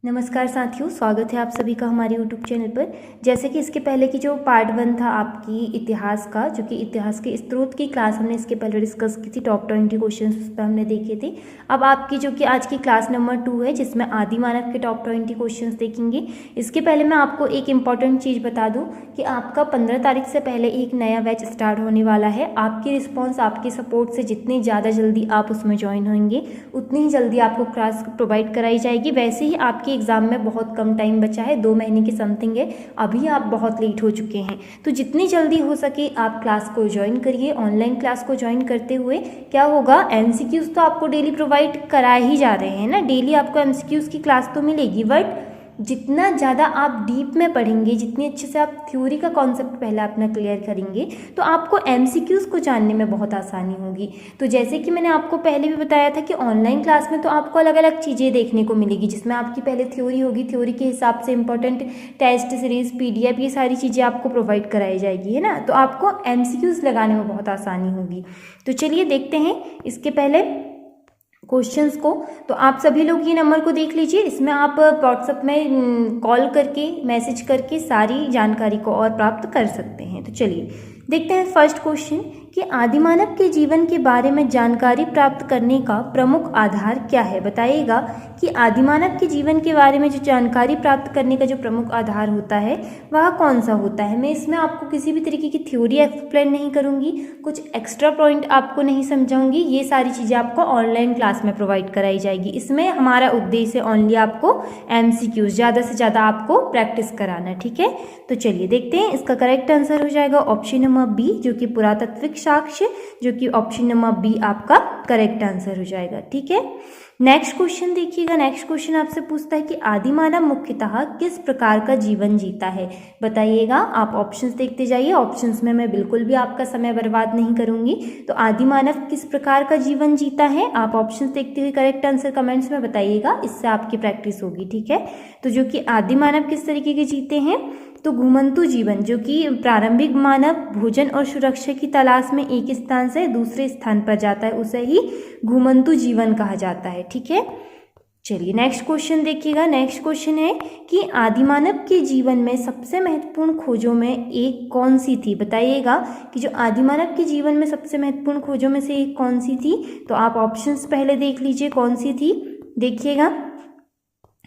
नमस्कार साथियों, स्वागत है आप सभी का हमारे YouTube चैनल पर। जैसे कि इसके पहले की जो पार्ट 1 था आपकी इतिहास का, जो कि इतिहास के स्रोत की क्लास हमने इसके पहले डिस्कस की थी, टॉप 20 क्वेश्चंस उस पर हमने देखे थे। अब आपकी जो कि आज की क्लास नंबर 2 है, जिसमें आदि मानव के टॉप 20 क्वेश्चंस देखेंगे। इसके पहले मैं आपको एक इम्पॉर्टेंट चीज़ बता दूँ कि आपका 15 तारीख से पहले एक नया बैच स्टार्ट होने वाला है। आपकी रिस्पॉन्स, आपके सपोर्ट से जितनी ज़्यादा जल्दी आप उसमें ज्वाइन होंगे, उतनी ही जल्दी आपको क्लास प्रोवाइड कराई जाएगी। वैसे ही आपकी एग्ज़ाम में बहुत कम टाइम बचा है, 2 महीने की समथिंग है। अभी आप बहुत लेट हो चुके हैं, तो जितनी जल्दी हो सके आप क्लास को ज्वाइन करिए। ऑनलाइन क्लास को ज्वाइन करते हुए क्या होगा, एमसीक्यूज़ तो आपको डेली प्रोवाइड करा ही जा रहे हैं ना, डेली आपको एमसीक्यूज़ की क्लास तो मिलेगी। बट जितना ज़्यादा आप डीप में पढ़ेंगे, जितनी अच्छे से आप थ्योरी का कॉन्सेप्ट पहले अपना क्लियर करेंगे, तो आपको एमसीक्यूज़ को जानने में बहुत आसानी होगी। तो जैसे कि मैंने आपको पहले भी बताया था कि ऑनलाइन क्लास में तो आपको अलग अलग चीज़ें देखने को मिलेगी, जिसमें आपकी पहले थ्योरी होगी, थ्योरी के हिसाब से इंपॉर्टेंट टेस्ट सीरीज, पीडीएफ, ये सारी चीज़ें आपको प्रोवाइड कराई जाएगी, है ना। तो आपको एमसीक्यूज़ लगाने में बहुत आसानी होगी। तो चलिए देखते हैं इसके पहले क्वेश्चंस को। तो आप सभी लोग ये नंबर को देख लीजिए, इसमें आप व्हाट्सएप में कॉल करके, मैसेज करके सारी जानकारी को और प्राप्त कर सकते हैं। तो चलिए देखते हैं फर्स्ट क्वेश्चन कि आदिमानव के जीवन के बारे में जानकारी प्राप्त करने का प्रमुख आधार क्या है। बताइएगा कि आदिमानव के जीवन के बारे में जो जानकारी प्राप्त करने का जो प्रमुख आधार होता है वह कौन सा होता है। मैं इसमें आपको किसी भी तरीके की थ्योरी एक्सप्लेन नहीं करूंगी, कुछ एक्स्ट्रा पॉइंट आपको नहीं समझाऊंगी। ये सारी चीज़ें आपको ऑनलाइन क्लास में प्रोवाइड कराई जाएगी। इसमें हमारा उद्देश्य ओनली आपको एमसीक्यूज, ज़्यादा से ज़्यादा आपको प्रैक्टिस कराना, ठीक है। तो चलिए देखते हैं, इसका करेक्ट आंसर हो जाएगा ऑप्शन नंबर बी, जो कि पुरातात्विक साक्ष्य, जो कि ऑप्शन नंबर बी आपका करेक्ट आंसर हो जाएगा, ठीक है। नेक्स्ट क्वेश्चन देखिएगा। नेक्स्ट क्वेश्चन आपसे पूछता है कि आदिमानव मुख्यतः किस प्रकार का जीवन जीता है। बताइएगा, आप ऑप्शंस देखते जाइए, ऑप्शंस में मैं बिल्कुल भी आपका समय बर्बाद नहीं करूंगी। तो आदिमानव किस प्रकार का जीवन जीता है, आप ऑप्शंस देखते हुए करेक्ट आंसर कमेंट्स में बताइएगा, इससे आपकी प्रैक्टिस होगी, ठीक है। तो जो कि आदिमानव किस तरीके के जीते हैं, तो घुमंतु जीवन, जो कि प्रारंभिक मानव भोजन और सुरक्षा की तलाश में एक स्थान से दूसरे स्थान पर जाता है, उसे ही घुमंतु जीवन कहा जाता है, ठीक है। चलिए नेक्स्ट क्वेश्चन देखिएगा। नेक्स्ट क्वेश्चन है कि आदिमानव के जीवन में सबसे महत्वपूर्ण खोजों में एक कौन सी थी। बताइएगा कि जो आदिमानव के जीवन में सबसे महत्वपूर्ण खोजों में से एक कौन सी थी। तो आप ऑप्शंस पहले देख लीजिए कौन सी थी, देखिएगा।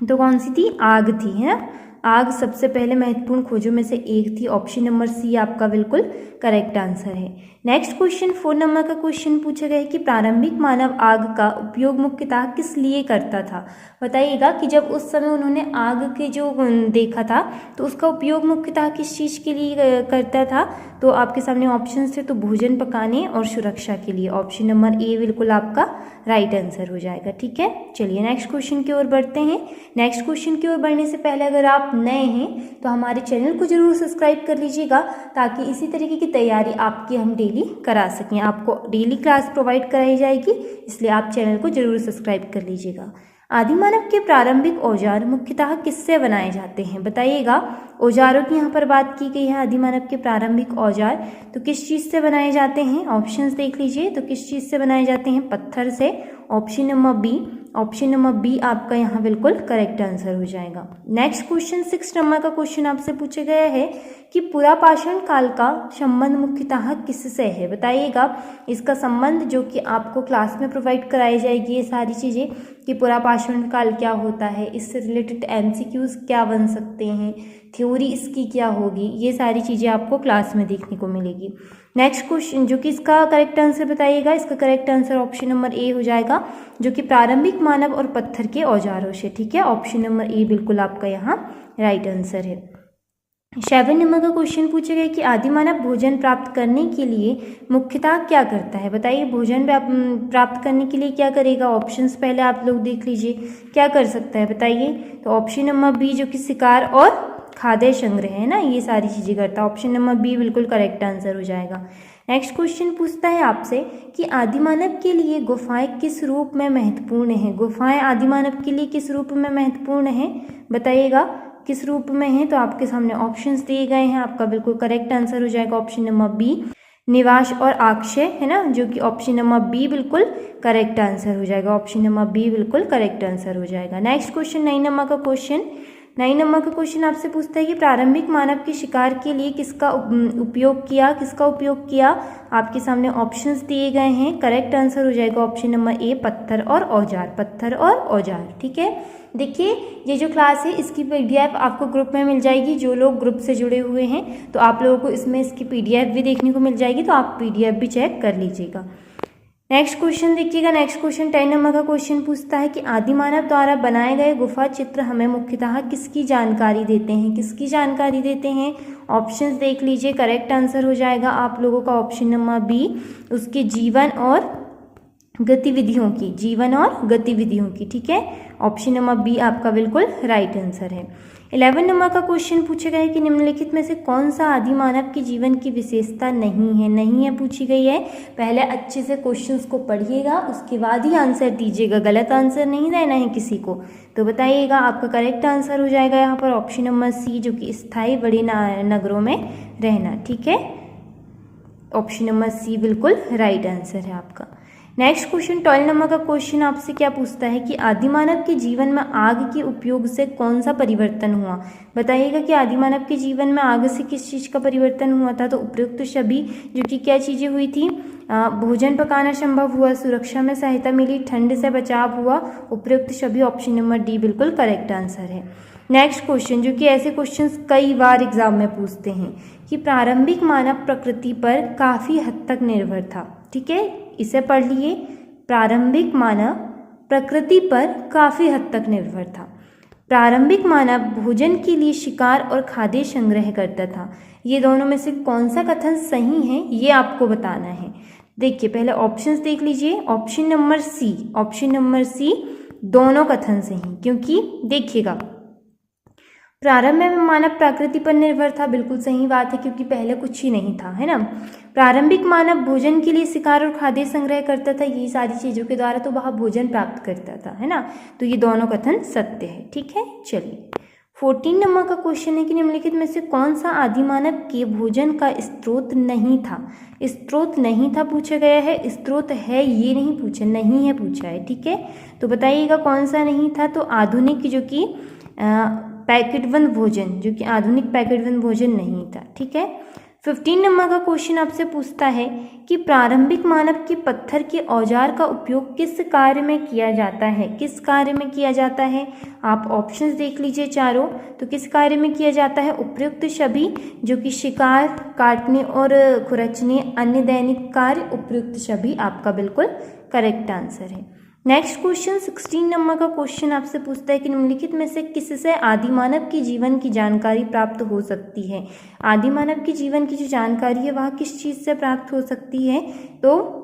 तो कौन सी थी, आग थी, है ना। आग सबसे पहले महत्वपूर्ण खोजों में से एक थी। ऑप्शन नंबर सी आपका बिल्कुल करेक्ट आंसर है। नेक्स्ट क्वेश्चन 4 नंबर का क्वेश्चन पूछा गया है कि प्रारंभिक मानव आग का उपयोग मुख्यतः किस लिए करता था। बताइएगा कि जब उस समय उन्होंने आग के जो देखा था, तो उसका उपयोग मुख्यतः किस चीज़ के लिए करता था। तो आपके सामने ऑप्शन थे, तो भोजन पकाने और सुरक्षा के लिए। ऑप्शन नंबर ए बिल्कुल आपका राइट आंसर हो जाएगा, ठीक है। चलिए नेक्स्ट क्वेश्चन की ओर बढ़ते हैं। नेक्स्ट क्वेश्चन की ओर बढ़ने से पहले अगर आप नए हैं तो हमारे चैनल को जरूर सब्सक्राइब कर लीजिएगा, ताकि इसी तरीके की तैयारी आपकी हम डेली करा सकें। आपको डेली क्लास प्रोवाइड कराई जाएगी, इसलिए आप चैनल को जरूर सब्सक्राइब कर लीजिएगा। आदिमानव के प्रारंभिक औजार मुख्यतः किससे बनाए जाते हैं। बताइएगा, औजारों की यहाँ पर बात की गई है। आदिमानव के प्रारंभिक औजार तो किस चीज़ से बनाए जाते हैं, ऑप्शंस देख लीजिए। तो किस चीज़ से बनाए जाते हैं, पत्थर से। Option number B, option number B आपका यहाँ बिल्कुल करेक्ट आंसर हो जाएगा। नेक्स्ट क्वेश्चन 6 नंबर का क्वेश्चन आपसे पूछा गया है कि पुरापाषाण काल का संबंध मुख्यतः किससे है। बताइएगा, इसका संबंध जो कि आपको क्लास में प्रोवाइड कराई जाएगी, ये सारी चीज़ें कि पुरापाषाण काल क्या होता है, इससे रिलेटेड एमसीक्यूज क्या बन सकते हैं, थ्योरी इसकी क्या होगी, ये सारी चीज़ें आपको क्लास में देखने को मिलेगी। नेक्स्ट क्वेश्चन जो कि इसका करेक्ट आंसर बताइएगा, इसका correct answer option number A हो जाएगा, जो कि प्रारंभिक मानव और पत्थर के औजारों से, ठीक है। ऑप्शन नंबर ए बिल्कुल आपका यहाँ राइट आंसर है। 7 नंबर का क्वेश्चन पूछा गया कि आदिमानव भोजन प्राप्त करने के लिए मुख्यतः क्या करता है। बताइए, भोजन प्राप्त करने के लिए क्या करेगा। ऑप्शंस पहले आप लोग देख लीजिए, क्या कर सकता है बताइए। तो ऑप्शन नंबर बी, जो कि शिकार और खाद्य संग्रह है ना, ये सारी चीज़ें करता है। ऑप्शन नंबर बी बिल्कुल करेक्ट आंसर हो जाएगा। नेक्स्ट क्वेश्चन पूछता है आपसे कि आदिमानव के लिए गुफाएं किस रूप में महत्वपूर्ण हैं। गुफाएं आदिमानव के लिए किस रूप में महत्वपूर्ण हैं, बताइएगा किस रूप में है। तो आपके सामने ऑप्शंस दिए गए हैं, आपका बिल्कुल करेक्ट आंसर हो जाएगा ऑप्शन नंबर बी, निवास और आक्षय, है ना, जो कि ऑप्शन नंबर बी बिल्कुल करेक्ट आंसर हो जाएगा। ऑप्शन नंबर बी बिल्कुल करेक्ट आंसर हो जाएगा। नेक्स्ट क्वेश्चन 9 नंबर का क्वेश्चन आपसे पूछता है कि प्रारंभिक मानव के शिकार के लिए किसका उपयोग किया। आपके सामने ऑप्शंस दिए गए हैं। करेक्ट आंसर हो जाएगा ऑप्शन नंबर ए, पत्थर और औजार। ठीक है, देखिए ये जो क्लास है इसकी पीडीएफ आपको ग्रुप में मिल जाएगी। जो लोग ग्रुप से जुड़े हुए हैं तो आप लोगों को इसमें इसकी पीडीएफ भी देखने को मिल जाएगी, तो आप पीडीएफ भी चेक कर लीजिएगा। नेक्स्ट क्वेश्चन देखिएगा। नेक्स्ट क्वेश्चन 10 नंबर का क्वेश्चन पूछता है कि आदिमानव द्वारा बनाए गए गुफा चित्र हमें मुख्यतः किसकी जानकारी देते हैं। ऑप्शंस देख लीजिए। करेक्ट आंसर हो जाएगा आप लोगों का ऑप्शन नंबर बी, उसके जीवन और गतिविधियों की। ठीक है, ऑप्शन नंबर बी आपका बिल्कुल राइट आंसर है। 11 नंबर का क्वेश्चन पूछा गया है कि निम्नलिखित में से कौन सा आदिमानव के जीवन की विशेषता नहीं है पूछी गई है। पहले अच्छे से क्वेश्चंस को पढ़िएगा, उसके बाद ही आंसर दीजिएगा। गलत आंसर नहीं देना है किसी को। तो बताइएगा, आपका करेक्ट आंसर हो जाएगा यहाँ पर ऑप्शन नंबर सी, जो कि स्थायी बड़े नगरों में रहना। ठीक है, ऑप्शन नंबर सी बिल्कुल राइट आंसर है आपका। नेक्स्ट क्वेश्चन 12 नंबर का क्वेश्चन आपसे क्या पूछता है कि आदिमानव के जीवन में आग के उपयोग से कौन सा परिवर्तन हुआ। बताइएगा कि आदिमानव के जीवन में आग से किस चीज़ का परिवर्तन हुआ था। तो उपयुक्त सभी, जो कि क्या चीज़ें हुई थी, भोजन पकाना संभव हुआ, सुरक्षा में सहायता मिली, ठंड से बचाव हुआ। उपयुक्त सभी ऑप्शन नंबर डी बिल्कुल करेक्ट आंसर है। नेक्स्ट क्वेश्चन, जो कि ऐसे क्वेश्चंस कई बार एग्जाम में पूछते हैं कि प्रारंभिक मानव प्रकृति पर काफ़ी हद तक निर्भर था। ठीक है, इसे पढ़ लिए। प्रारंभिक मानव प्रकृति पर काफ़ी हद तक निर्भर था। प्रारंभिक मानव भोजन के लिए शिकार और खाद्य संग्रह करता था। ये दोनों में से कौन सा कथन सही है, ये आपको बताना है। देखिए, पहले ऑप्शंस देख लीजिए। ऑप्शन नंबर सी दोनों कथन सही, क्योंकि देखिएगा, प्रारंभ में मानव प्रकृति पर निर्भर था, बिल्कुल सही बात है, क्योंकि पहले कुछ ही नहीं था, है ना। प्रारंभिक मानव भोजन के लिए शिकार और खाद्य संग्रह करता था, ये सारी चीज़ों के द्वारा तो वह भोजन प्राप्त करता था, है ना। तो ये दोनों कथन सत्य है। ठीक है, चलिए 14 नंबर का क्वेश्चन है कि निम्नलिखित में से कौन सा आदिमानव के भोजन का स्रोत नहीं था पूछा गया है। स्रोत है ये नहीं पूछा, नहीं है पूछा है। ठीक है, तो बताइएगा कौन सा नहीं था। तो आधुनिक, जो कि पैकेटबंद भोजन, जो कि आधुनिक पैकेटबंद भोजन नहीं था। ठीक है, 15 नंबर का क्वेश्चन आपसे पूछता है कि प्रारंभिक मानव के पत्थर के औजार का उपयोग किस कार्य में किया जाता है। आप ऑप्शंस देख लीजिए चारों। तो किस कार्य में किया जाता है। उपयुक्त सभी, जो कि शिकार, काटने और खुरचने, अन्य दैनिक कार्य। उपयुक्त सभी आपका बिल्कुल करेक्ट आंसर है। नेक्स्ट क्वेश्चन 16 नंबर का क्वेश्चन आपसे पूछता है कि निम्नलिखित में से किससे आदिमानव के जीवन की जानकारी प्राप्त हो सकती है। आदिमानव के जीवन की जो जानकारी है वह किस चीज़ से प्राप्त हो सकती है। तो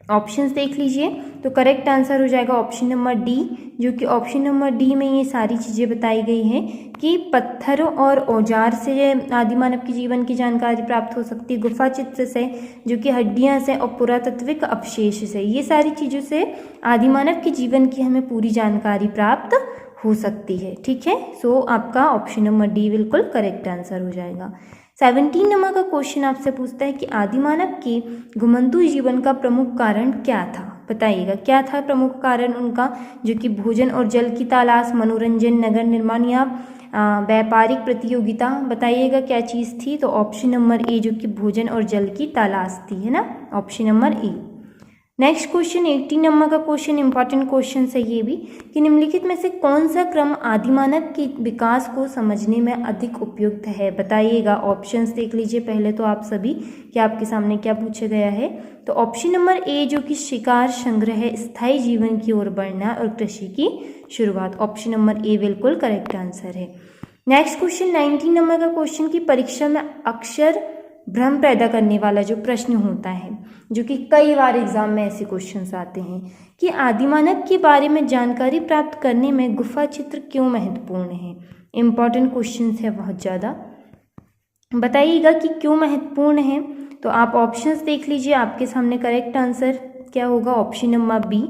ऑप्शंस देख लीजिए। तो करेक्ट आंसर हो जाएगा ऑप्शन नंबर डी, जो कि ऑप्शन नंबर डी में ये सारी चीज़ें बताई गई हैं कि पत्थरों और औजार से आदिमानव के जीवन की जानकारी प्राप्त हो सकती है, गुफा चित्र से, जो कि हड्डियां से, और पुरातात्विक अवशेष से। ये सारी चीज़ों से आदिमानव के जीवन की हमें पूरी जानकारी प्राप्त हो सकती है। ठीक है, सो आपका ऑप्शन नंबर डी बिल्कुल करेक्ट आंसर हो जाएगा। 17 नंबर का क्वेश्चन आपसे पूछता है कि आदिमानव के घुमंतू जीवन का प्रमुख कारण क्या था। बताइएगा क्या था प्रमुख कारण उनका, जो कि भोजन और जल की तलाश, मनोरंजन, नगर निर्माण या व्यापारिक प्रतियोगिता। बताइएगा क्या चीज़ थी। तो ऑप्शन नंबर ए, जो कि भोजन और जल की तलाश थी, है ना, option number A. Next question 18 number का क्वेश्चन इंपॉर्टेंट क्वेश्चन है ये भी, कि निम्नलिखित में से कौन सा क्रम आदिमानव के विकास को समझने में अधिक उपयुक्त है। बताइएगा, ऑप्शंस देख लीजिए पहले तो आप सभी कि आपके सामने क्या पूछा गया है। तो ऑप्शन नंबर ए, जो कि शिकार, संग्रह, स्थायी जीवन की ओर बढ़ना और कृषि की शुरुआत। ऑप्शन नंबर ए बिल्कुल करेक्ट आंसर है। नेक्स्ट क्वेश्चन 19 नंबर का क्वेश्चन की परीक्षा में अक्सर भ्रम पैदा करने वाला जो प्रश्न होता है, जो कि कई बार एग्जाम में ऐसे क्वेश्चंस आते हैं कि आदिमानव के बारे में जानकारी प्राप्त करने में गुफा चित्र क्यों महत्वपूर्ण है। इंपॉर्टेंट क्वेश्चंस है बहुत ज़्यादा। बताइएगा कि क्यों महत्वपूर्ण है। तो आप ऑप्शंस देख लीजिए, आपके सामने करेक्ट आंसर क्या होगा। ऑप्शन नंबर बी,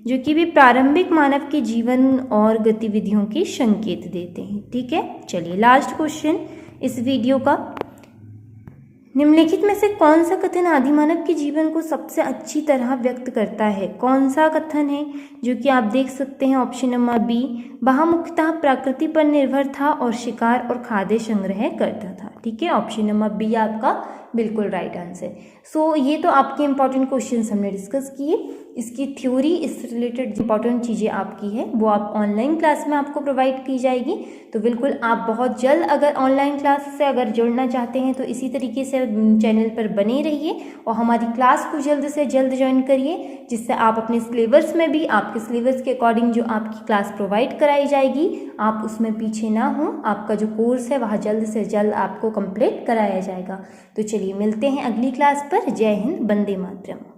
जो कि भी प्रारंभिक मानव के जीवन और गतिविधियों के संकेत देते हैं। ठीक है, चलिए लास्ट क्वेश्चन इस वीडियो का। निम्नलिखित में से कौन सा कथन आदिमानव के जीवन को सबसे अच्छी तरह व्यक्त करता है? कौन सा कथन है जो कि आप देख सकते हैं ऑप्शन नंबर बी, वह मुख्यतः प्रकृति पर निर्भर था और शिकार और खाद्य संग्रह करता था। ठीक है, ऑप्शन नंबर बी आपका बिल्कुल राइट आंसर। सो ये तो आपके इंपॉर्टेंट क्वेश्चंस हमने डिस्कस किए। इसकी थ्योरी, इस रिलेटेड इंपॉर्टेंट चीज़ें आपकी है वो आप ऑनलाइन क्लास में आपको प्रोवाइड की जाएगी। तो बिल्कुल आप बहुत जल्द अगर ऑनलाइन क्लास से अगर जुड़ना चाहते हैं तो इसी तरीके से चैनल पर बने रहिए और हमारी क्लास को जल्द से जल्द ज्वाइन करिए, जिससे आप अपने सिलेबस में भी आपके सिलेबस के अकॉर्डिंग जो आपकी क्लास प्रोवाइड कराई जाएगी आप उसमें पीछे ना हो। आपका जो कोर्स है वह जल्द से जल्द आपको कंप्लीट कराया जाएगा। तो चलिए मिलते हैं अगली क्लास पर। जय हिंद, वंदे मातरम।